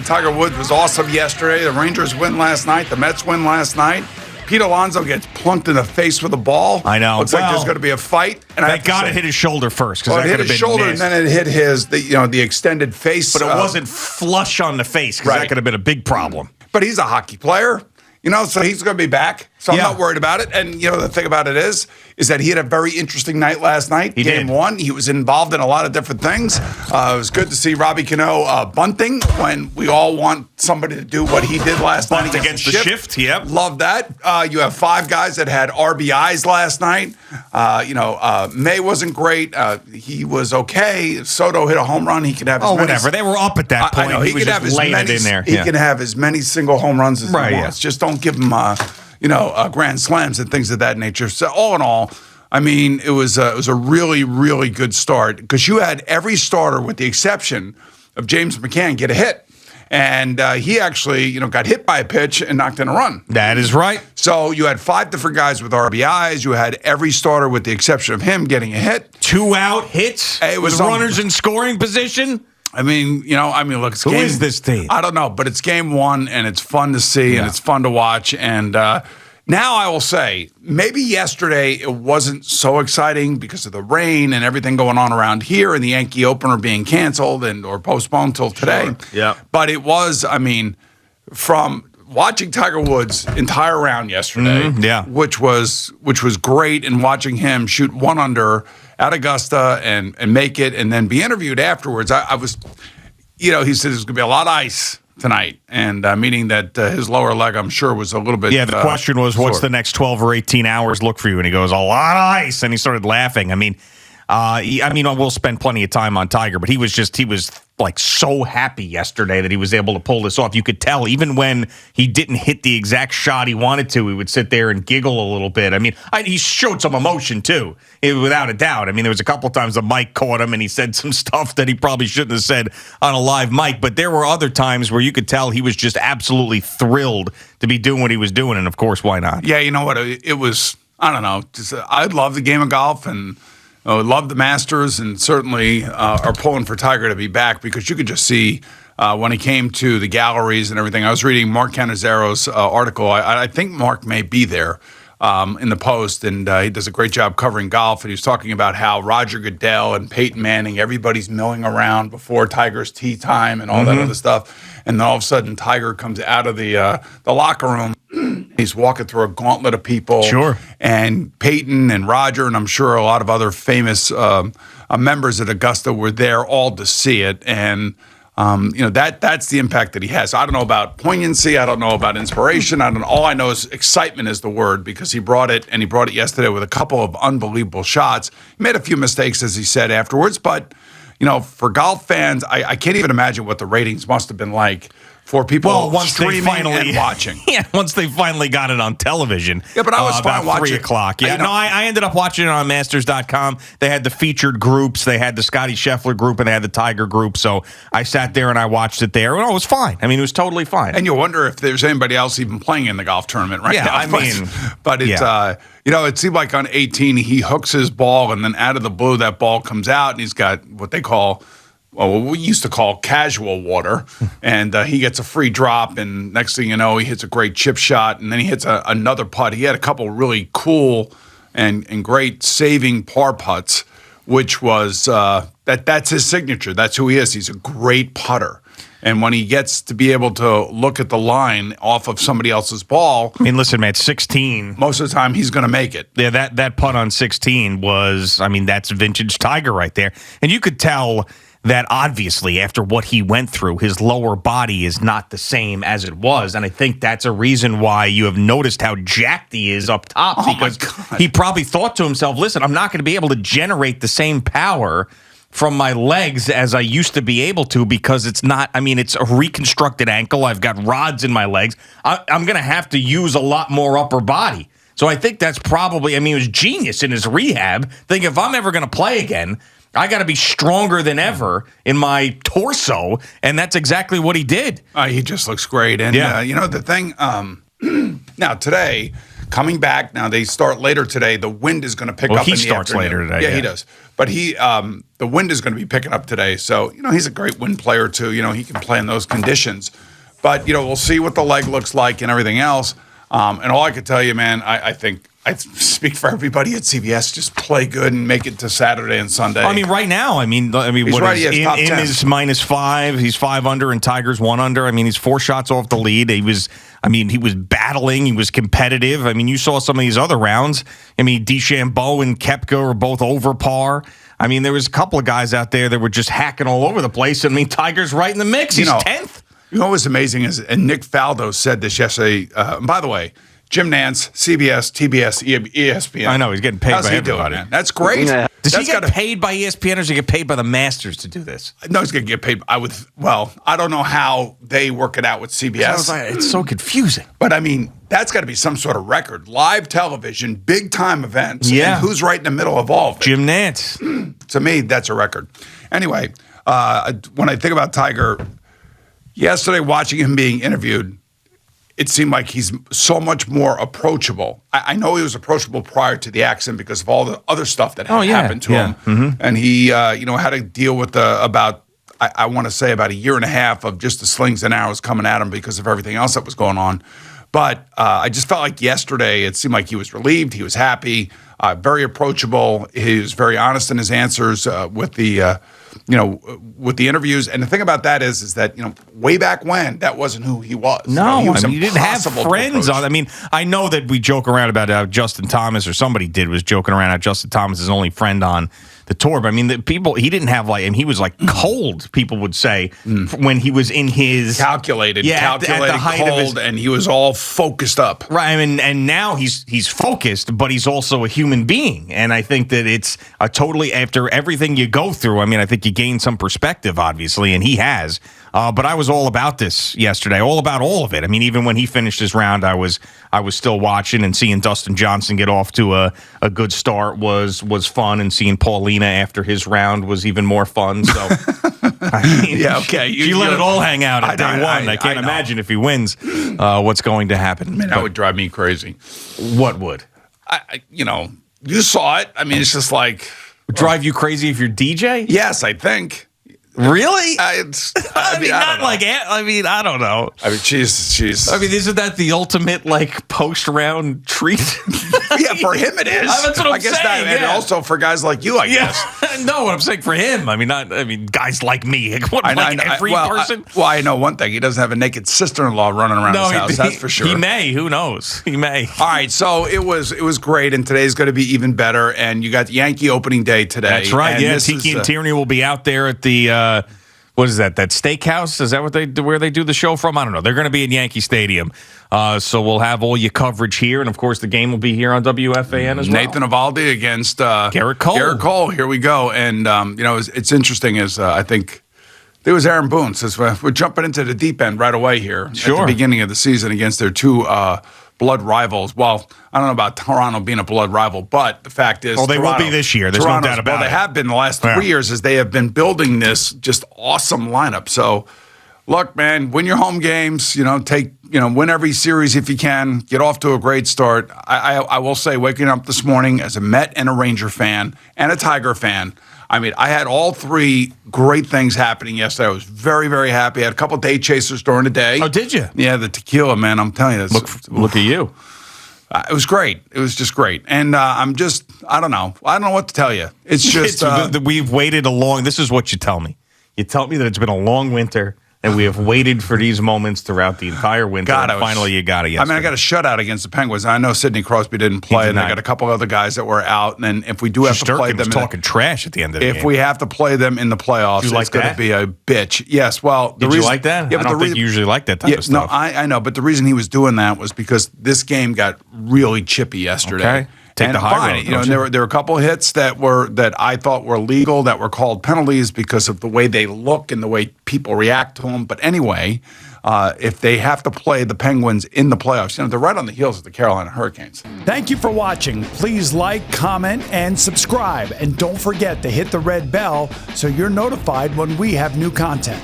Tiger Woods was awesome yesterday. The Rangers win last night. The Mets win last night. Pete Alonso gets plunked in the face with a ball. I know. Looks like there's going to be a fight. And thank God it hit his shoulder first. Well, it hit his shoulder and then it hit the extended face. But it wasn't flush on the face because that could have been a big problem. But he's a hockey player, so he's going to be back. So I'm not worried about it. And, the thing about it is that he had a very interesting night last night. Game one. He was involved in a lot of different things. It was good to see Robbie Cano bunting when we all want somebody to do what he did last night against the shift. Yep. Love that. You have 5 guys that had RBIs last night. May wasn't great. He was okay. Soto hit a home run. He could have whatever. They were up at that point. I know. He could have laying it in there. He can have as many single home runs as he wants. Just don't give him grand slams and things of that nature. So all in all, I mean, it was a really, really good start because you had every starter with the exception of James McCann get a hit. And he actually, got hit by a pitch and knocked in a run. That is right. So you had 5 different guys with RBIs. You had every starter with the exception of him getting a hit. 2-out hits with runners in scoring position. Look, it's Who is this team? I don't know, but it's game one, and it's fun to see, and it's fun to watch. And now I will say, maybe yesterday it wasn't so exciting because of the rain and everything going on around here and the Yankee opener being canceled or postponed till today. Sure. Yeah. But it was, from watching Tiger Woods' entire round yesterday, which was great, and watching him shoot 1 under at Augusta and make it and then be interviewed afterwards. I was, he said there's going to be a lot of ice tonight, and meaning that his lower leg, I'm sure, was a little bit. Yeah, the question was, what's the next 12 or 18 hours look for you? And he goes, a lot of ice, and he started laughing. We'll spend plenty of time on Tiger, but he was like so happy yesterday that he was able to pull this off. You could tell even when he didn't hit the exact shot he wanted to, he would sit there and giggle a little bit. He showed some emotion too, without a doubt. There was a couple of times the mic caught him and he said some stuff that he probably shouldn't have said on a live mic, but there were other times where you could tell he was just absolutely thrilled to be doing what he was doing, and of course, why not? Yeah, you know what? It was, I don't know, I love the game of golf and love the Masters, and certainly are pulling for Tiger to be back because you could just see when he came to the galleries and everything. I was reading Mark Canizaro's article. I think Mark may be there in the Post, and he does a great job covering golf. And he was talking about how Roger Goodell and Peyton Manning, everybody's milling around before Tiger's tee time and all that other stuff. And then all of a sudden, Tiger comes out of the locker room. He's walking through a gauntlet of people. Sure. And Peyton and Roger, and I'm sure a lot of other famous members at Augusta were there all to see it. And, that's the impact that he has. I don't know about poignancy. I don't know about inspiration. All I know is excitement is the word because he brought it, and he brought it yesterday with a couple of unbelievable shots. He made a few mistakes, as he said afterwards, but for golf fans, I can't even imagine what the ratings must have been like for people streaming and watching. Yeah, once they finally got it on television. Yeah, but I was fine watching 3 o'clock. Yeah, I ended up watching it on Masters.com. They had the featured groups. They had the Scotty Scheffler group and they had the Tiger group. So I sat there and I watched it there. And it was fine. It was totally fine. And you wonder if there's anybody else even playing in the golf tournament right now. But it's, it seemed like on 18, he hooks his ball and then out of the blue, that ball comes out and he's got what they call, what we used to call casual water, and he gets a free drop, and next thing you know, he hits a great chip shot, and then he hits another putt. He had a couple really cool and great saving par putts, which was that's his signature. That's who he is. He's a great putter. And when he gets to be able to look at the line off of somebody else's ball. Listen, man, 16. Most of the time, he's going to make it. Yeah, that putt on 16 was, that's vintage Tiger right there. And you could tell that obviously after what he went through, his lower body is not the same as it was. And I think that's a reason why you have noticed how jacked he is up top. Because he probably thought to himself, listen, I'm not going to be able to generate the same power from my legs as I used to be able to because it's not, it's a reconstructed ankle. I've got rods in my legs. I'm going to have to use a lot more upper body. So I think that's probably, he was genius in his rehab. Think if I'm ever going to play again, I got to be stronger than ever in my torso, and that's exactly what he did. He just looks great. And, the thing, now today, coming back, now they start later today, the wind is going to pick up in the afternoon. He starts later today. Yeah, he does. But the wind is going to be picking up today. So, he's a great wind player, too. He can play in those conditions. But, we'll see what the leg looks like and everything else. And all I could tell you, man, I think I speak for everybody at CBS. Just play good and make it to Saturday and Sunday. I mean, right now, he's what right, is top 10. is -5. He's 5 under, and Tiger's 1 under. He's 4 shots off the lead. He was battling. He was competitive. You saw some of these other rounds. DeChambeau and Koepka are both over par. There was a couple of guys out there that were just hacking all over the place. Tiger's right in the mix. He's 10th. What was amazing is, and Nick Faldo said this yesterday. By the way, Jim Nantz, CBS, TBS, ESPN. I know, he's getting paid by everybody. Doing, That's great. Yeah. Does he get paid by ESPN or does he get paid by the Masters to do this? No, he's going to get paid. I don't know how they work it out with CBS. It's so confusing. But that's got to be some sort of record. Live television, big time events. Yeah. And who's right in the middle of all of it? Jim Nantz. To me, that's a record. Anyway, when I think about Tiger, yesterday watching him being interviewed, it seemed like he's so much more approachable. I know he was approachable prior to the accident because of all the other stuff that happened to him. Mm-hmm. And he, had to deal with about a year and a half of just the slings and arrows coming at him because of everything else that was going on. But I just felt like yesterday it seemed like he was relieved. He was happy, very approachable. He was very honest in his answers with the interviews. And the thing about that is that, way back when, that wasn't who he was. No, he was you didn't have friends on. I know that we joke around about how Justin Thomas, or somebody was joking around how Justin Thomas is only friend on the tour. But the people, he didn't have he was cold, people would say, when he was in his calculated at the height cold, of his, and he was all focused up. Right. And now he's focused, but he's also a human being. And I think that it's a totally, after everything you go through, I think you gain some perspective, obviously, and he has. But I was all about this yesterday, all about all of it. Even when he finished his round, I was still watching, and seeing Dustin Johnson get off to a good start was fun, and seeing Paulina after his round was even more fun. So, yeah, okay. You let it all hang out at day one. I can't imagine if he wins what's going to happen. That would drive me crazy. What would? You saw it. It's just like... Drive you crazy if you're DJ? Yes, I think. Really? I don't know. She's. Isn't that the ultimate post-round treat? Yeah, for him it is. That's what I'm saying. And also for guys like you, I guess. No, what I'm saying for him. Guys like me. Every person. I know one thing. He doesn't have a naked sister-in-law running around his house. That's for sure. He may. Who knows? He may. All right. So it was great, and today's going to be even better. And you got Yankee opening day today. That's right. Yeah, Tiki and Tierney will be out there at the. What is that? That steakhouse? Is that where they do the show from? I don't know. They're going to be in Yankee Stadium, so we'll have all your coverage here, and of course the game will be here on WFAN as well. Nathan Eovaldi against Garrett Cole. Garrett Cole. Here we go. And it's interesting. I think there was Aaron Boone says we're jumping into the deep end right away here at the beginning of the season against their two blood rivals. Well, I don't know about Toronto being a blood rival, but the fact is... they will be this year. There's no doubt about it. They have been the last 3 years as they have been building this just awesome lineup. So, look, man, win your home games, win every series if you can, get off to a great start. I will say, waking up this morning as a Met and a Ranger fan and a Tiger fan, I had all three great things happening yesterday. I was very, very happy. I had a couple day chasers during the day. Oh, did you? Yeah, the tequila, man. I'm telling you. Look at you. It was great. It was just great. And I don't know. I don't know what to tell you. It's just... we've waited this is what you tell me. You tell me that it's been a long winter, and we have waited for these moments throughout the entire winter. Finally, you got it yesterday. I got a shutout against the Penguins. I know Sidney Crosby didn't play, and I got a couple other guys that were out. And then if we do have to play them... talking trash at the end of the game. If we have to play them in the playoffs, it's going to be a bitch. Yes, well... Did you like that? Yeah, I don't think you usually like that type of stuff. No, I know, but the reason he was doing that was because this game got really chippy yesterday. Okay. Take the high road. There were a couple of hits that I thought were legal, that were called penalties because of the way they look and the way people react to them. But anyway, if they have to play the Penguins in the playoffs, they're right on the heels of the Carolina Hurricanes. Thank you for watching. Please like, comment, and subscribe. And don't forget to hit the red bell so you're notified when we have new content.